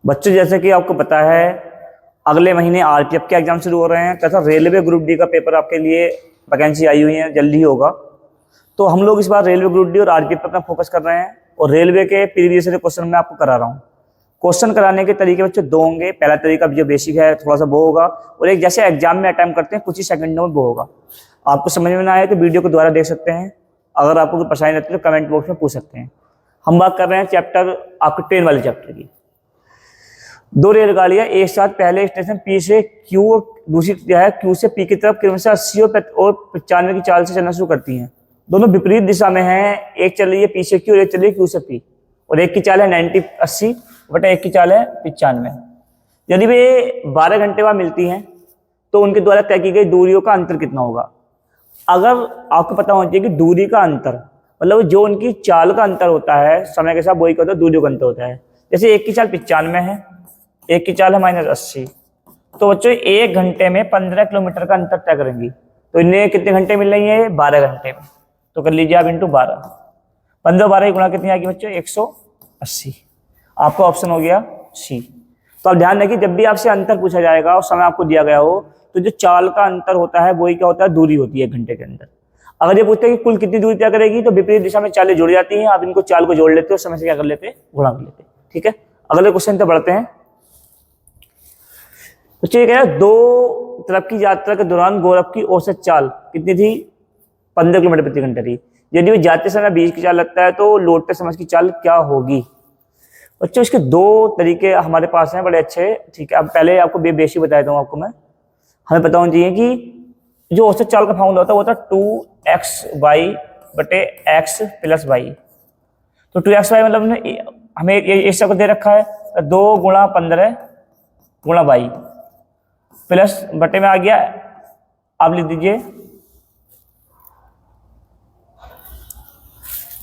बच्चों जैसे कि आपको पता है अगले महीने आरपीएफ के एग्जाम शुरू हो रहे हैं तथा रेलवे ग्रुप डी का पेपर आपके लिए वैकेंसी आई हुई है, जल्दी ही होगा। तो हम लोग इस बार रेलवे ग्रुप डी और आरपीएफ पर अपना फोकस कर रहे हैं और रेलवे के प्रीवियस ईयर क्वेश्चन मैं आपको करा रहा हूँ। क्वेश्चन कराने के तरीके बच्चों दो होंगे। पहला तरीका जो बेसिक है थोड़ा सा वो होगा और एक जैसे एग्जाम में अटेम्प्ट करते हैं कुछ ही सेकंडों में वो होगा। आपको समझ में ना आए तो वीडियो को दोबारा देख सकते हैं। अगर आपको कोई परेशानी रहती है तो कमेंट बॉक्स में पूछ सकते हैं। हम बात कर रहे हैं चैप्टर आपके ट्रेन वाले चैप्टर की। दो रेलगाड़ियां एक साथ पहले स्टेशन पी से क्यू और दूसरी जो है क्यू से पी की तरफ क्रमशः 80 और 95 की चाल से चलना शुरू करती हैं। दोनों विपरीत दिशा में हैं। एक चल रही है पी से क्यू और एक चल रही है क्यू से पी और एक की चाल है 80 बटा एक की चाल है 95। यदि वे 12 घंटे बाद मिलती हैं तो उनके द्वारा तय की गई दूरियों का अंतर कितना होगा। अगर आपको पता होना चाहिए कि दूरी का अंतर मतलब जो उनकी चाल का अंतर होता है समय के साथ वही क्या होता है, दूरियों का अंतर होता है। जैसे एक की चाल 95 है, एक की चाल है -80, तो बच्चों 1 घंटे में 15 किलोमीटर का अंतर तय करेंगी। तो इन्हें कितने घंटे मिल रही है? 12 घंटे में। तो कर लीजिए आप इंटू 12, 15 12 की गुणा कितनी आएगी बच्चों? 180। आपका ऑप्शन हो गया सी। तो आप ध्यान रखिए जब भी आपसे अंतर पूछा जाएगा और समय आपको दिया गया हो तो जो चाल का अंतर होता है वही क्या होता है? दूरी होती है 1 घंटे के अंदर। अगर ये पूछते हैं कि कुल कितनी दूरी तय करेगी तो विपरीत दिशा में चालें जुड़ जाती हैं। आप इनको चाल को जोड़ लेते हो, समय से क्या कर लेते हैं? गुणा कर लेते हैं। ठीक है, अगले क्वेश्चन पे बढ़ते हैं। तो ठीक है, दो तरफ की यात्रा के दौरान गौरव की औसत चाल कितनी थी? 15 किलोमीटर प्रति घंटा थी। यदि वो जाते समय 20 की चाल लगता है तो लौटते समय की चाल क्या होगी? बच्चों इसके दो तरीके हमारे पास हैं बड़े अच्छे। ठीक है, अब पहले आपको बेसिक बता देता हूँ आपको मैं। हमें पता होना चाहिए कि जो औसत चाल का फॉर्मूला होता है वो होता है 2xy बटे x प्लस y। तो 2xy मतलब हमें इस को दे रखा है 2 गुणा 15 गुणा y प्लस बटे में आ गया, आप लिख दीजिए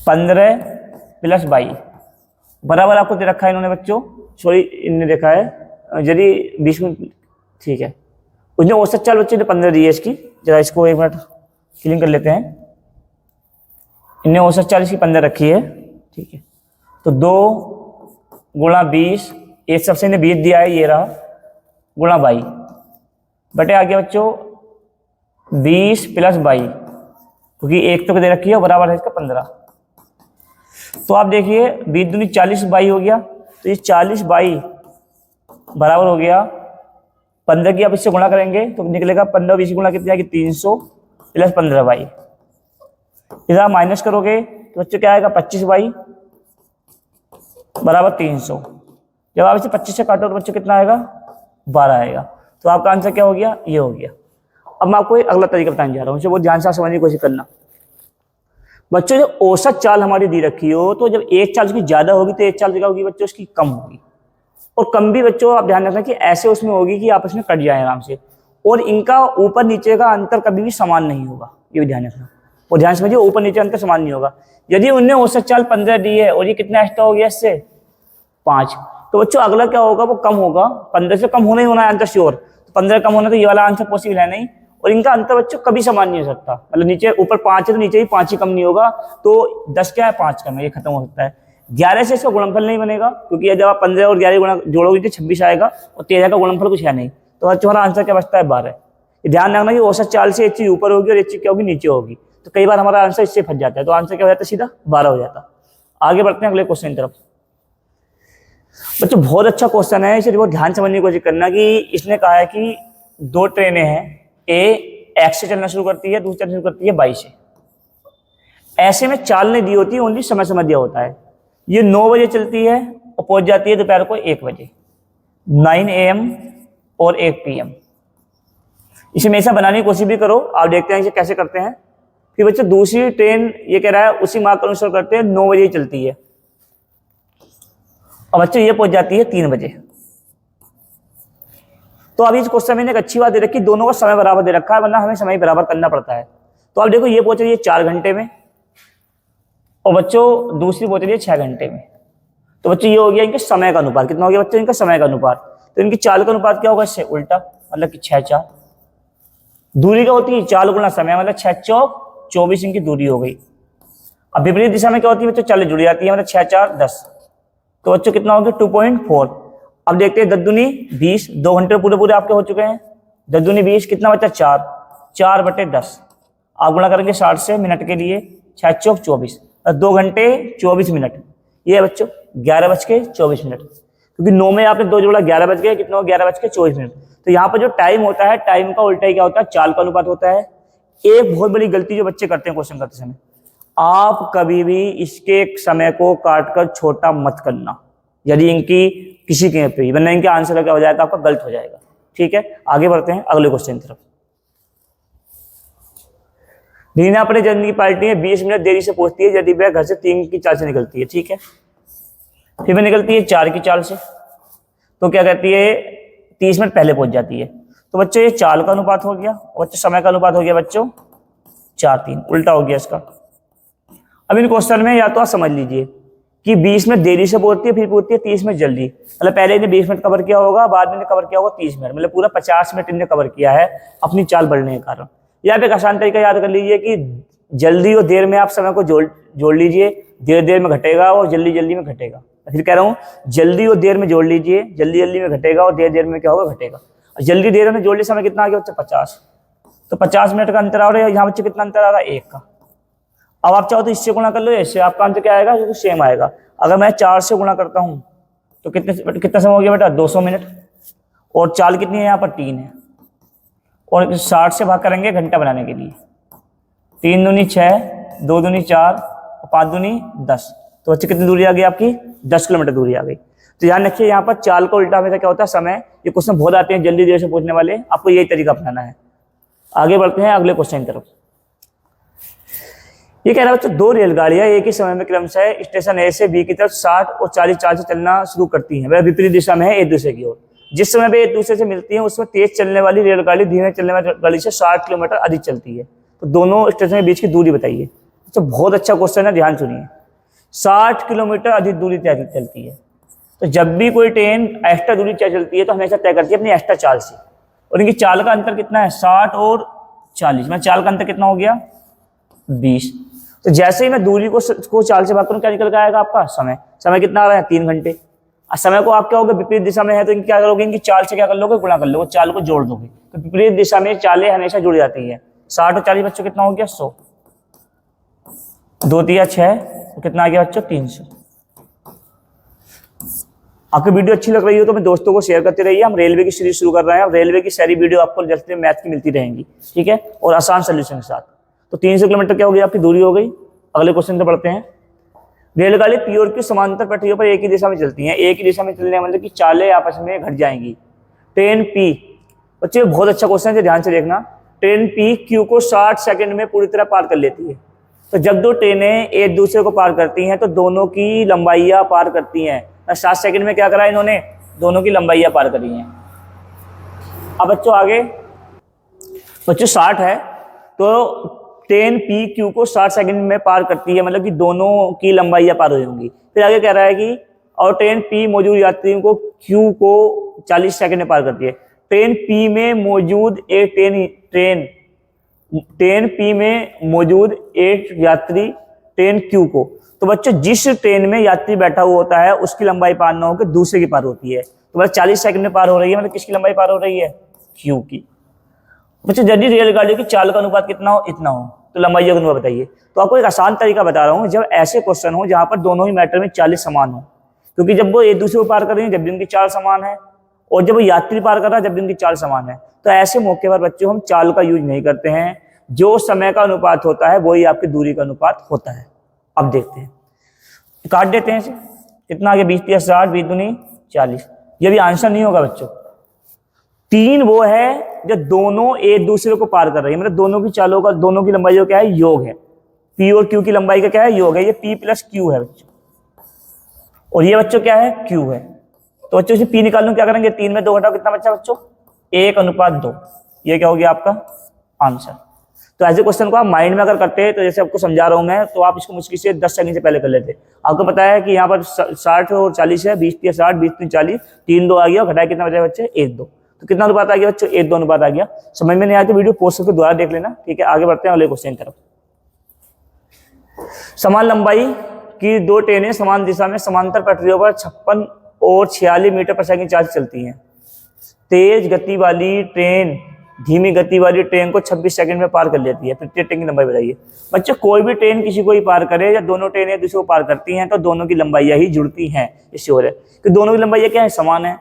15 प्लस y बराबर आपको दे रखा है इन्होंने बच्चों, सॉरी इन्होंने देखा है यदि 20 में। ठीक है, उसने औसत चाल बच्चे ने 15 दी है इसकी। जरा इसको 1 मिनट क्लीन कर लेते हैं। इन्हें औसत चाल इसकी 15 रखी है। ठीक है, तो 2 गुणा 20, एक सबसे इन्हें 20 दिया है, ये रहा, गुणा y बटे आ गया बच्चों 20 प्लस y, क्योंकि एक तो दे रखी है बराबर है इसका 15। तो आप देखिए 20 दूनी 40 y हो गया, तो ये 40 y बराबर हो गया 15 की। आप इससे गुणा करेंगे तो निकलेगा 15 20 गुणा कितनी आएगी? 300 प्लस 15y। इधर आप माइनस करोगे तो बच्चों क्या आएगा? 25y बराबर 300। जब आप इसे 25 से काटो तो बच्चों कितना आएगा? 12 आएगा। तो आपका आंसर क्या हो गया? ये हो गया। अब मैं आपको एक अगला तरीका बताने जा रहा हूँ, इसे बहुत ध्यान से समझने की कोशिश करना। बच्चों जब औसत चाल हमारी दी रखी हो तो जब एक चाल उसकी ज्यादा होगी तो एक चाल क्या होगी बच्चों? उसकी कम होगी। और कम भी बच्चों आप ध्यान रखना कि ऐसे उसमें होगी कि आपस में कट जाए आराम से, और इनका ऊपर नीचे का अंतर कभी भी समान नहीं होगा, ये भी ध्यान रखना। और ध्यान समझिए ऊपर नीचे अंतर समान नहीं होगा। यदि उनने औसत चाल 15 दी है और ये कितना एक्स्ट्रा हो गया इससे 5, तो बच्चों अगला क्या होगा? वो कम होगा। 15 से कम होना ही होना है आंसर श्योर। तो 15 कम होना तो ये वाला आंसर पॉसिबल है नहीं। और इनका अंतर बच्चों कभी समान नहीं हो सकता। मतलब नीचे ऊपर 5 है तो नीचे भी 5 ही कम नहीं होगा। तो 10 क्या है? 5 कम है, ये खत्म हो सकता है। 11 से इसका गुणनफल नहीं बनेगा, क्योंकि जब आप 15 और 11 गुणा जोड़ोगे तो 26 आएगा और 13 का गुणनफल कुछ है नहीं। तो हमारा आंसर क्या बचता है? 12। ध्यान रखना कि औसत चाल से एक चीज ऊपर होगी और एक चीज क्या होगी? नीचे होगी। तो कई बार हमारा आंसर इससे फंस जाता है, तो आंसर क्या हो जाता है? सीधा 12 हो जाता। आगे बढ़ते हैं अगले क्वेश्चन की तरफ। बच्चों बहुत अच्छा क्वेश्चन है, इसे बहुत ध्यान समझने की कोशिश करना कि इसने कहा है कि 2 ट्रेनें हैं, ए x से चलना शुरू करती है, दूसरी चलना शुरू करती है y से। ऐसे में चाल नहीं दी होती, ओनली समय समय दिया होता है। ये 9 बजे चलती है और पहुंच जाती है दोपहर को 1 बजे, 9 AM और 1 PM। इसे हमेशा बनाने की कोशिश भी करो, आप देखते हैं इसे कैसे करते हैं। फिर बच्चों दूसरी ट्रेन ये कह रहा है उसी मार्ग का अनुसरण करते हैं, 9 बजे चलती है और बच्चों ये पहुंच जाती है 3 बजे। तो अभी इस क्वेश्चन में एक अच्छी बात दे रखी, दोनों का समय बराबर दे रखा है, वरना हमें समय बराबर करना पड़ता है। तो आप देखो ये पहुंच रही है 4 घंटे में और बच्चों दूसरी पहुंच रही है 6 घंटे में। तो बच्चों ये हो गया इनके समय का अनुपात। कितना हो गया बच्चों? इनका समय का अनुपात। तो इनकी चाल का अनुपात क्या होगा? इससे उल्टा, मतलब कि 6-4। दूरी क्या होती है? चाल गुना समय, मतलब 6-4 24 इनकी दूरी हो गई। अब विपरीत दिशा में क्या होती है बच्चों? चाल जुड़ जाती है, मतलब 6-4 10। तो बच्चों कितना हो गया? 2.4। अब देखते हैं 10 दूनी 20, 2 घंटे पूरे पूरे आपके हो चुके हैं। 10 दूनी 20, कितना बचा 4, 4/10 आप गुणा करेंगे 60 से मिनट के लिए, 6 चौक 24, 2 घंटे 24 मिनट। ये है बच्चों 11:24, क्योंकि 9 में आपने 2 जोड़ा 11 बज गए, कितना हो 11:24। तो यहाँ पर जो टाइम होता है, टाइम का उल्टा ही क्या होता है, चाल का अनुपात होता है। एक बहुत बड़ी गलती जो बच्चे करते हैं क्वेश्चन करते समय, आप कभी भी इसके समय को काटकर छोटा मत करना, यदि इनकी किसी के पे, वरना इनके आंसर क्या हो जाएगा, आपका गलत हो जाएगा। ठीक है, आगे बढ़ते हैं अगले क्वेश्चन की तरफ। रीना अपने जन्म की पार्टी में 20 मिनट देरी से पहुंचती है यदि वह घर से 3 की चाल से निकलती है। ठीक है, फिर वह निकलती है 4 की चाल से, तो क्या कहती है 30 मिनट पहले पहुंच जाती है। तो बच्चों ये चाल का अनुपात हो गया, बच्चों समय का अनुपात हो गया बच्चों 4:3, उल्टा हो गया इसका। अब इन क्वेश्चन में या तो आप समझ लीजिए कि 20 मिनट देरी से पहुंचती है, फिर पहुंचती है 30 मिनट जल्दी, मतलब पहले इन्हें 20 मिनट कवर किया होगा, बाद में कवर किया होगा 30 मिनट, मतलब पूरा 50 मिनट इन्हें कवर किया है अपनी चाल बढ़ने के कारण। या फिर एक आसान तरीका याद कर लीजिए कि जल्दी और देर में आप समय को जोड़ लीजिए, देर देर में घटेगा और जल्दी जल्दी में घटेगा। फिर कह रहा हूँ जल्दी और देर में जोड़ लीजिए, जल्दी जल्दी में घटेगा और देर देर में क्या होगा, घटेगा। जल्दी देर में जोड़ने समय कितना आ गया बच्चे 50, तो 50 मिनट का अंतर आ रहा है, यहाँ बच्चे कितना अंतर आ रहा है 1 का। अब आप चाहो तो इससे गुणा कर लो, इससे आपका आंसर क्या आएगा, जो सेम आएगा। अगर मैं 4 से गुणा करता हूँ तो कितना समय हो गया बेटा 200 मिनट, और चाल कितनी है यहाँ पर 3 है, और 60 से भाग करेंगे घंटा बनाने के लिए, 3 दूनी 6, 2 दूनी 4, 5 दूनी 10, तो बच्चे कितनी दूरी आ गई आपकी 10 किलोमीटर दूरी आ गई। तो ध्यान रखिए यहाँ पर चाल का उल्टा हमेशा क्या होता है समय, ये क्वेश्चन बहुत आते हैं जल्दी देर से पूछने वाले, आपको यही तरीका अपनाना है। आगे बढ़ते हैं अगले क्वेश्चन की तरफ। ये कह रहा है बच्चों 2 रेलगाड़ियां एक ही समय में क्रमशः स्टेशन ए से बी की तरफ 60 और 40 चाल से चलना शुरू करती हैं, वह विपरीत दिशा में है एक दूसरे की ओर। जिस समय वे एक दूसरे से मिलती हैं उसमें तेज चलने वाली रेलगाड़ी धीमे चलने वाली गाड़ी से 60 किलोमीटर अधिक चलती है, तो दोनों स्टेशन के बीच की दूरी बताइए। तो बहुत अच्छा क्वेश्चन है, ध्यान सुनिए। 60 किलोमीटर अधिक दूरी तय चलती है, तो जब भी कोई ट्रेन एक्स्ट्रा दूरी तय चलती है तो हमेशा तय करती है अपनी एक्स्ट्रा चाल से, और इनकी चाल का अंतर कितना है 60 और 40, में चाल का अंतर कितना हो गया 20। तो जैसे ही मैं दूरी को चाल से भाग करूँ क्या निकल के आएगा आपका समय, समय कितना आ रहा है 3 घंटे। समय को आप क्या होगा विपरीत दिशा में है तो क्या करोगे, इनकी चाल से क्या कर लोगे, गुणा कर लोगे, चाल को जोड़ दोगे, तो विपरीत दिशा में चालें हमेशा जुड़ जाती है। 60 और 40 बच्चों कितना हो गया 100, 2 तिया 6, तो कितना आ गया बच्चों 300। आपकी वीडियो अच्छी लग रही हो तो मैं दोस्तों को शेयर करते रहिए। हम रेलवे की सीरीज शुरू कर रहे हैं, रेलवे की सारी वीडियो आपको जल्दी मैथ की मिलती रहेंगी, ठीक है, और आसान सोल्यूशन के साथ। तो 300 किलोमीटर क्या हो गई आपकी दूरी हो गई। अगले क्वेश्चन पे बढ़ते हैं। रेलगाड़ी पी और क्यू समांतर पटरियों पर एक ही दिशा में चलती हैं, एक ही दिशा में चलने मतलब कि चालें आपस में घट जाएंगी। ट्रेन पी, बच्चे बहुत अच्छा क्वेश्चन है, ध्यान से देखना। ट्रेन पी क्यू को 60 सेकंड में पूरी तरह पार कर लेती है। तो जब 2 ट्रेनें एक दूसरे को पार करती हैं तो दोनों की लंबाइयां पार करती हैं। 60 सेकंड में क्या करा इन्होंने, दोनों की लंबाइयां पार करी हैं। अब बच्चों आगे, बच्चों 60 है तो ट्रेन पी क्यू को 60 सेकंड में पार करती है, मतलब कि दोनों की लंबाइयां पार हो होंगी। फिर आगे कह रहा है कि और ट्रेन पी मौजूद यात्रियों को क्यू को 40 सेकंड में पार करती है। ट्रेन पी में मौजूद एक ट्रेन पी में मौजूद एक यात्री ट्रेन क्यू को, तो बच्चों जिस ट्रेन में यात्री बैठा हुआ होता है उसकी लंबाई पार ना होकर दूसरे की पार होती है। तो मतलब 40 सेकंड में पार हो रही है, मतलब किसकी लंबाई पार हो रही है, क्यू की। बच्चों यदि रेलगाड़ी की चाल का अनुपात कितना हो, इतना हो, तो लंबाई का अनुपात बताइए। तो आपको एक आसान तरीका बता रहा हूँ, जब ऐसे क्वेश्चन हो जहां पर दोनों ही मैटर में 40 समान हो, क्योंकि जब वो एक दूसरे को पार कर रही है जब भी उनकी चाल समान है, और जब वो यात्री पार कर रहा है जब भी उनकी चाल समान है, तो ऐसे मौके पर बच्चों हम चाल का यूज नहीं करते हैं। जो समय का अनुपात होता है वही आपकी दूरी का अनुपात होता है। अब देखते हैं, काट देते हैं इसे। कितना आगे 20 × 60, 20 दूनी 40। ये भी आंसर नहीं होगा बच्चों। 3 वो है जो दोनों एक दूसरे को पार कर रही है, मतलब दोनों की चालों का, दोनों की लंबाई क्या है, योग है। पी और क्यू की लंबाई का क्या है, योग है। ये पी प्लस क्यू है बच्चों, और ये बच्चों क्या है, क्यू है। तो बच्चों से पी निकालूं, क्या करेंगे, 3 में 2 घटाओ, कितना बच्चा बच्चों 1:2। ये क्या हो गया आपका आंसर। तो ऐसे क्वेश्चन को आप माइंड में अगर करते हैं, तो जैसे आपको समझा रहा हूं मैं, तो आप इसको मुश्किल से 10 सेकंड से पहले कर लेते। आपको पता है कि यहाँ पर 60 और 40 है, 20 × 60, 20 × 40, 3 2 आ गया, घटाए कितना बचा बच्चे 1 2। तो कितना अनुपात आ गया बच्चों, 1 2 अनुपात आ गया। समझ में नहीं आया तो वीडियो पॉज करके दोबारा देख लेना, ठीक है। आगे बढ़ते हैं अगले क्वेश्चन की तरफ। समान लंबाई की 2 ट्रेनें समान दिशा में समांतर पटरियों पर 56 और 46 मीटर पर सेकंड चाल से चलती हैं। तेज गति वाली ट्रेन धीमी गति वाली ट्रेन को 26 सेकंड में पार कर लेती है। फिर ट्रेन की लंबाई बताइए। बच्चों कोई भी ट्रेन किसी को ही पार करे या दोनों ट्रेनें दूसरे को पार करती हैं तो दोनों की लंबाइयाँ ही जुड़ती हैं। इससे हो रहा है कि दोनों की लंबाइयाँ क्या है, समान है।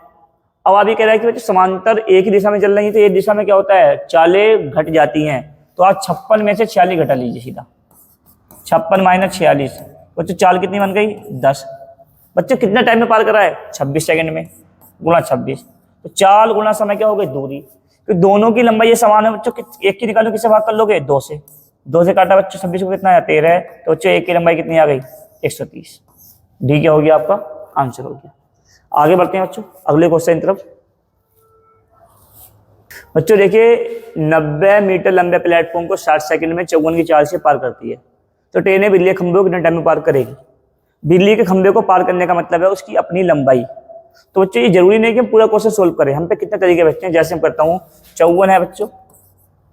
अब आप ये कह रहे हैं कि बच्चों समांतर एक ही दिशा में चल रही है तो एक दिशा में क्या होता है, चालें घट जाती हैं। तो आप 56 में से 46 घटा लीजिए सीधा। 56 माइनस 46 बच्चों चाल कितनी बन गई, 10। बच्चों कितने टाइम में पार करा है, 26 सेकंड में गुणा 26। तो चाल गुणा समय क्या हो गई, दूरी। तो दोनों की लंबाई ये समान है बच्चों। एक की निकालो, किससे भाग कर लोगे, 2 से। 2 से काटा बच्चों 26 को कितना है, 13 है। तो बच्चों एक की लंबाई कितनी आ गई, 130। डी क्या हो गया आपका आंसर हो गया। आगे बढ़ते हैं बच्चों अगले क्वेश्चन की तरफ। बच्चों देखिए 90 मीटर लंबे प्लेटफॉर्म को 60 सेकंड में 54 की चाल से पार करती है। तो ट्रेनें बिजली के खंभे को कितने टाइम में पार करेगी। बिजली के खंभे को पार करने का मतलब है उसकी अपनी लंबाई। तो बच्चों ये जरूरी नहीं कि हम पूरा क्वेश्चन सोल्व करें, हम पे कितने तरीके बच्चे हैं। जैसे मैं करता हूँ 54 है बच्चों,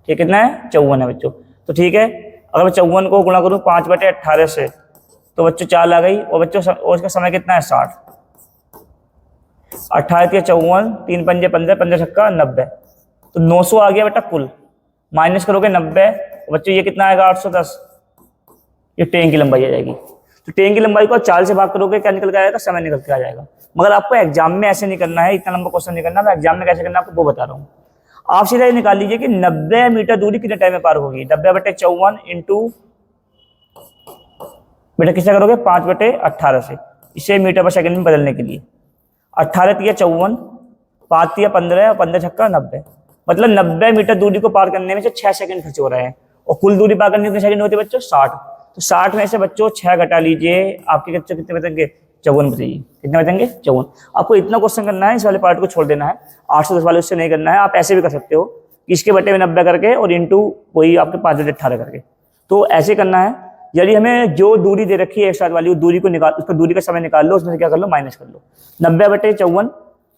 ठीक कितना है, 54 है बच्चों। तो ठीक है, अगर मैं 54 को गुणा करूँ 5/18 से तो बच्चों चाल आ गई। और बच्चों और उसका समय कितना है, 60। 18 या 54, 3 पंजे 15, 15 छक्का 90। तो 900 आ गया बेटा कुल। माइनस करोगे 90, बच्चों ये कितना आएगा, 810। ये ट्रेन की लंबाई आ जाएगी। तो ट्रेन की लंबाई को चाल से भाग करोगे, क्या निकल के आएगा, समय निकल के आ जाएगा। मगर आपको एग्जाम में ऐसे नहीं करना है, इतना लंबा क्वेश्चन नहीं करना। मैं एग्जाम में कैसे करना आपको वो बता रहा हूँ। आप सीधा ये निकाल लीजिए कि 90 मीटर दूरी कितने टाइम में पार होगी। 90/54 इंटू बेटा किससे करोगे, 5/18 से। इसे मीटर पर सेकंड में बदलने के लिए 18 तिया 54, 5 तिया 15 और 15 छक्का 90। मतलब 90 मीटर दूरी को पार करने में से 6 सेकंड खर्च हो रहे हैं। और कुल दूरी पार करने में कितने सेकंड होते हैं बच्चों, 60। तो 60 में से बच्चों 6 घटा लीजिए, आपके बच्चों कितने बचेंगे, 54 बचेंगे। कितने बचेंगे, 54। आपको इतना क्वेश्चन करना है, इस वाले पार्ट को छोड़ देना है। 810 वाले उससे नहीं करना है। आप ऐसे भी कर सकते हो कि इसके बटे में 90 करके और इंटू वही आपके 5/18 करके। तो ऐसे करना है। यदि हमें जो दूरी दे रखी है एक साथ वाली, दूरी को निकाल, उसका दूरी का समय निकाल लो, उसमें से क्या कर लो, माइनस कर लो। 90/54,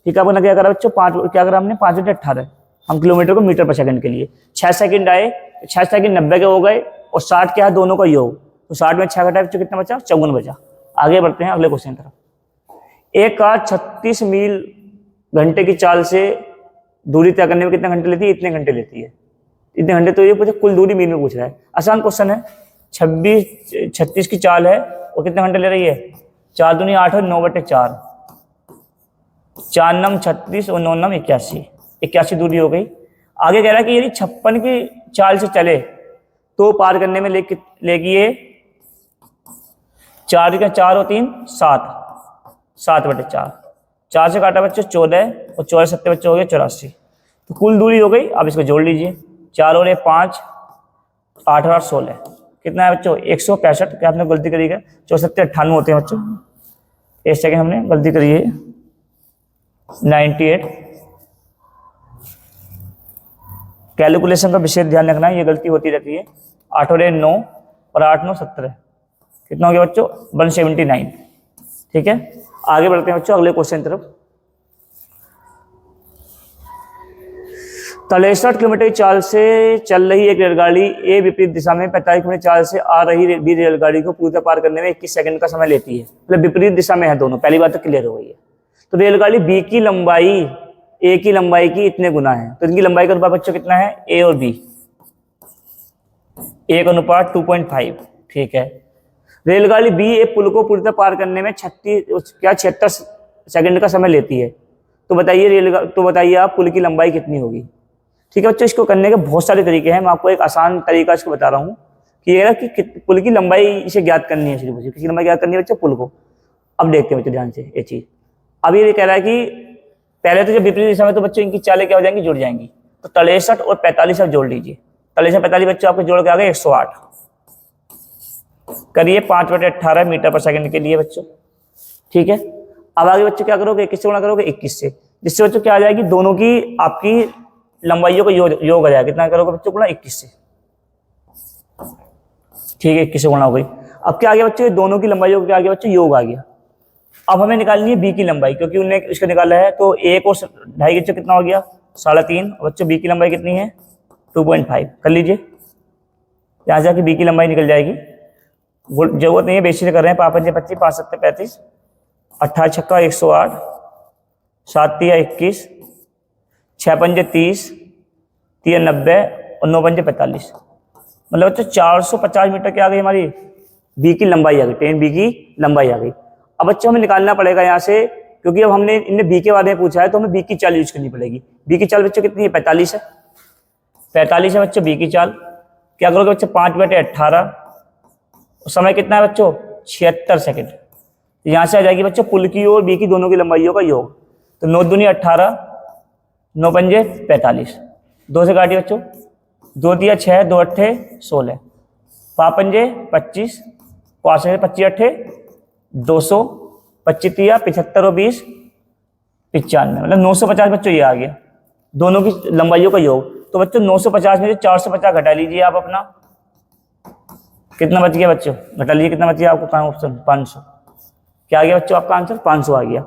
ठीक है। आपने क्या करा बच्चों, 5 क्या करा हमने, 5/18। हम किलोमीटर को मीटर पर सेकंड के लिए 6 सेकंड आए, 6 सेकंड 90 के हो गए और 60 क्या है, दोनों का योग। तो 60 में 6 घटाए बच्चों कितना बचा, 54 बचा। आगे बढ़ते हैं अगले क्वेश्चन की तरफ। एक कार 36 मील घंटे की चाल से दूरी तय करने में कितने घंटे लेती है, इतने घंटे लेती है। इतने घंटे तो ये पूछे, कुल दूरी मील में पूछ रहा है। आसान क्वेश्चन है। 36 की चाल है और कितने घंटे ले रही है, 4 दूनी 8 और 9/4। 4 नम 36 और 9 नम 81 दूरी हो गई। आगे कह रहा है कि यदि 56 की चाल से चले तो पार करने में लेगी ये 4 का 4 और 3 7, 7/4। 4 से काटा बच्चों 14 और 14 7 बच्चे हो गए 84। तो कुल दूरी हो गई। अब इसको जोड़ लीजिए, 4 और 5, 8 और 16 कितना है बच्चों, 165। क्या आपने गलती करी है, 64 98 होते हैं बच्चों। एक सेकेंड हमने गलती करी है, 98। कैलकुलेशन का विशेष ध्यान रखना है, ये गलती होती रहती है। 8 और 9 और 8 9 17 कितना हो गया बच्चों, 179। ठीक है, आगे बढ़ते हैं बच्चों अगले क्वेश्चन की तरफ। 63 किलोमीटर की चाल से चल रही एक रेलगाड़ी ए विपरीत दिशा में 45 किलोमीटर चाल से आ रही बी रेलगाड़ी को पूरी तरह पार करने में 21 सेकंड का समय लेती है। मतलब विपरीत दिशा में है दोनों, पहली बात तो क्लियर हो गई है। तो रेलगाड़ी बी की लंबाई ए की लंबाई की इतने गुना है। तो इनकी लंबाई का अनुपात बच्चों कितना है, ए और बी, ए का अनुपात 2.5। ठीक है, रेलगाड़ी बी एक पुल को पूरी तरह पार करने में 76 सेकंड का समय लेती है। तो बताइए आप पुल की लंबाई कितनी होगी। ठीक है बच्चों, इसको करने के बहुत सारे तरीके हैं। मैं आपको एक आसान तरीका इसको बता रहा हूँ कि ये कि पुल की लंबाई इसे ज्ञात करनी है। सिर्फ मुझे किसकी लंबाई ज्ञात करनी है बच्चों, पुल को। अब देखते हैं बच्चों ध्यान से ये चीज। अब ये कह रहा है कि पहले तो जब विपरीत दिशा में तो बच्चों इनकी चालें क्या हो जाएंगी, जुड़ जाएंगी। तो 63 और 45 आप जोड़ लीजिए। 63 45 बच्चों आपको जोड़ के आ गए 108। करिए 5/18 मीटर पर सेकंड के लिए बच्चों। ठीक है, अब आगे बच्चों क्या करोगे, 21 से गुणा करोगे 21 से, जिससे बच्चों क्या आ जाएगी, दोनों की आपकी लंबाइयों का योग आ जाएगा। कितना करोगे बच्चों, गुणा 21 से। ठीक है, 21 से गुणा हो गई। अब क्या आ गया बच्चों, दोनों की लंबाइयों का क्या आ गया बच्चों, योग आ गया। अब हमें निकालनी है बी की लंबाई, क्योंकि उन्होंने इसका निकाला है। तो 1 और 2.5 बच्चों कितना हो गया, 3.5। बच्चों बी की लंबाई कितनी है, 2.5 कर लीजिए। यहाँ जाके बी की लंबाई निकल जाएगी। जरूरत नहीं है, बेसिक से कर रहे हैं। 5 5 25, 5 7 35, 18 छक्का 108 7 तिया 21, 6 पंजे 30, 3 90 और 9 पंजे 45। मतलब बच्चों 450 मीटर की आ गई हमारी बी की लंबाई आ गई, ट्रेन बी की लंबाई आ गई। अब बच्चों हमें निकालना पड़ेगा यहाँ से, क्योंकि अब हमने इनने बी के बारे में पूछा है तो हमें बी की चाल यूज करनी पड़ेगी। बी की चाल बच्चों कितनी है? 45 है। 45 है बच्चों बी की चाल। क्या करोगे बच्चों? 5/18। समय कितना है बच्चों? 76 सेकेंड। यहाँ से आ जाएगी बच्चों पुल की और बी की दोनों की लंबाइयों का योग। तो 9 दूनी 18, 9 पंजे 45, 2 से काटिए बच्चों, 2 तिया 6, 2 अट्ठे 16, 5 पंजे 25, 5 से 25 अट्ठे 200, 25 तिया 75 और 20 95, मतलब 950 बच्चों ये आ गया दोनों की लंबाइयों का योग। तो बच्चों 950 में से 450 घटा लीजिए आप अपना, कितना बच गया बच्चों? घटा लीजिए, कितना बच गया आपको? कहाँ ऑप्शन? 500। क्या आ गया बच्चों आपका आंसर? 500 आ गया।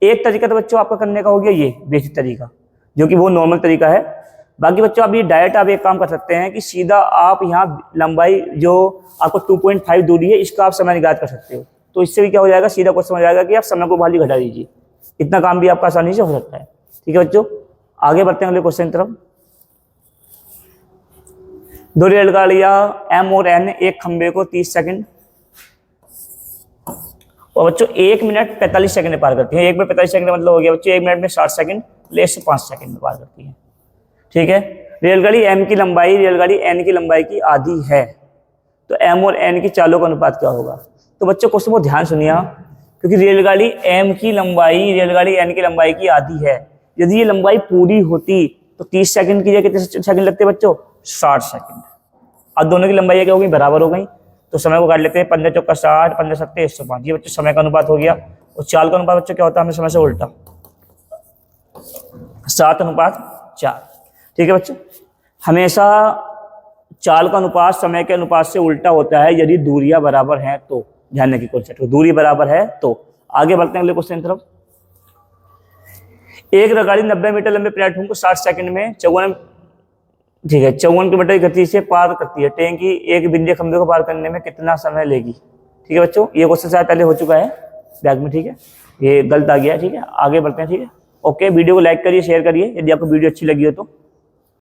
एक तरीका तो बच्चों आपका करने का हो गया ये बेसिक तरीका, जो कि वो नॉर्मल तरीका है। बाकी बच्चों आप ये डायरेक्ट आप एक काम कर सकते हैं कि सीधा आप यहाँ लंबाई जो आपको 2.5 दूरी है इसका आप समय निकाल कर सकते हो। तो इससे भी क्या हो जाएगा? सीधा क्वेश्चन हो जाएगा कि आप समय को बाहर घटा दीजिए। इतना काम भी आपका आसानी से हो सकता है। ठीक है बच्चों, आगे बढ़ते हैं अगले क्वेश्चन की तरफ। 2 रेलगाड़ियां एम और एन एक खंबे को 30 सेकंड और बच्चों 1 मिनट 45 सेकंड में पार करती है। 1 मिनट 45 सेकंड मतलब हो गया बच्चों 1 मिनट में 60 सेकंड, 105 सेकंड में पार करती है। ठीक है, रेलगाड़ी एम की लंबाई रेलगाड़ी एन की लंबाई की आधी है, तो एम और एन की चालों का अनुपात क्या होगा? तो बच्चों क्वेश्चन को ध्यान सुनिए, क्योंकि रेलगाड़ी एम की लंबाई रेलगाड़ी एन की लंबाई की आधी है। यदि ये लंबाई पूरी होती तो 30 सेकंड की जगह कितने सेकंड लगते बच्चों? 60 सेकंड। अब दोनों की लंबाई क्या हो गई? बराबर हो गई। तो समय को काट लेते हैं, 15 चौका 60, 15 सत्ते 105। ये बच्चों समय का अनुपात हो गया। और चाल का अनुपात बच्चों क्या होता है? हमें समय से उल्टा 7:4। ठीक है बच्चों, हमेशा चाल का अनुपात समय के अनुपात से उल्टा होता है यदि दूरियां बराबर हैं तो। ध्यान रखिए कॉन्सेप्ट को, दूरी बराबर है तो। आगे बढ़ते हैं अगले क्वेश्चन की तरफ। एक रेलगाड़ी 90 मीटर लंबे प्लेटफॉर्म को 60 सेकंड में 54 किलोमीटर की गति से पार करती है। ट्रेन की एक बिंदु खंबे को पार करने में कितना समय लेगी? ठीक है बच्चों, ये क्वेश्चन शायद पहले हो चुका है बैग में। ठीक है, ये गलत आ गया। ठीक है, आगे बढ़ते हैं। ठीक है, ओके, वीडियो को लाइक करिए, शेयर करिए यदि आपको वीडियो अच्छी लगी हो तो।